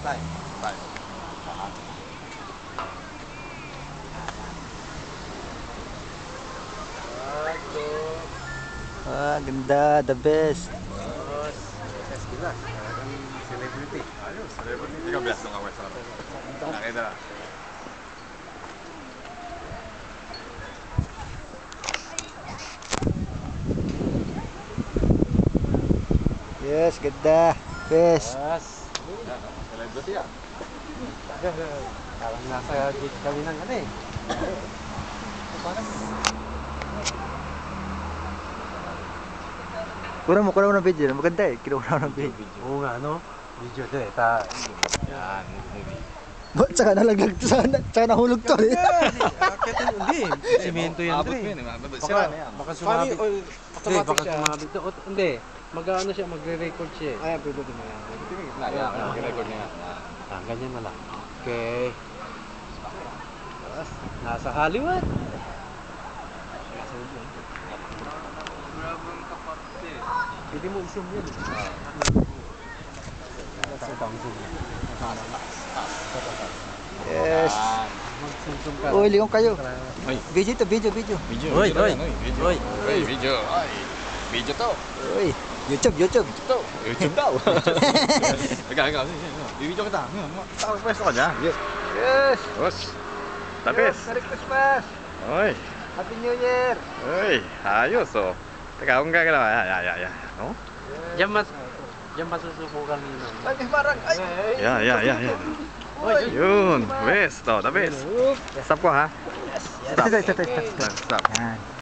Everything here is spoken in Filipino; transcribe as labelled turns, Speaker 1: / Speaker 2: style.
Speaker 1: Tay. Tay.
Speaker 2: Ah, ganda, the best.
Speaker 1: Yes, gila. Celebrity.
Speaker 3: Ayos, celebrity. Ikaw bias dong ako sa atin. Nakita.
Speaker 2: Yes, ganda. Best.
Speaker 1: Yes.
Speaker 3: Celebrity ah.
Speaker 1: Parang nasa gate kami ng ano eh.
Speaker 2: Kurang mo ng video. Maganda eh. Kinuha ng video.
Speaker 1: Oo nga, no? Video to eh.
Speaker 3: Yan, movie.
Speaker 2: Ba't saka nalaglag to sana? Saka nahulog to eh.
Speaker 1: Hindi. Simento yan,
Speaker 3: Abot
Speaker 1: Dre.
Speaker 3: mo yun, abot.
Speaker 1: Baka,
Speaker 3: Sira na yan.
Speaker 1: baka
Speaker 4: Funny
Speaker 1: sumabit.
Speaker 4: or
Speaker 1: Dre,
Speaker 4: automatic
Speaker 1: baka
Speaker 4: siya?
Speaker 1: sumabit to. Hindi. Mag-ano siya, magre-record siya eh.
Speaker 4: Ay, pwede din mo yan.
Speaker 3: Na, yan, record niya.
Speaker 1: Ah, ganyan na lang. Okay. Nasa Hollywood. Pwede mo i-zoom yun.
Speaker 2: Yes.
Speaker 1: Mag-zoom ka.
Speaker 2: Uy, lingon kayo.
Speaker 3: Ay.
Speaker 2: Video to, video.
Speaker 3: Video,
Speaker 1: Oy,
Speaker 3: video
Speaker 1: oy.
Speaker 3: yan, video.
Speaker 1: Oy.
Speaker 3: Oy, video. Ay, video to.
Speaker 2: Uy, YouTube.
Speaker 3: To. YouTube daw. Ikaw. Video kita. Tapos pwesto ka dyan.
Speaker 2: Yes.
Speaker 3: Tapos. Tapos.
Speaker 2: Merry Christmas.
Speaker 3: Oy.
Speaker 2: Happy New Year.
Speaker 3: Oy. Ayos oh. Teka, kung gagalaw. Ya. Oh?
Speaker 1: Diyan masusubukan nyo.
Speaker 2: Ay, parang, ay.
Speaker 3: Ya. Yun. Best. Oh, the best. Stop ko ha. Stop.
Speaker 2: Ito.
Speaker 3: Stop.
Speaker 2: Yan.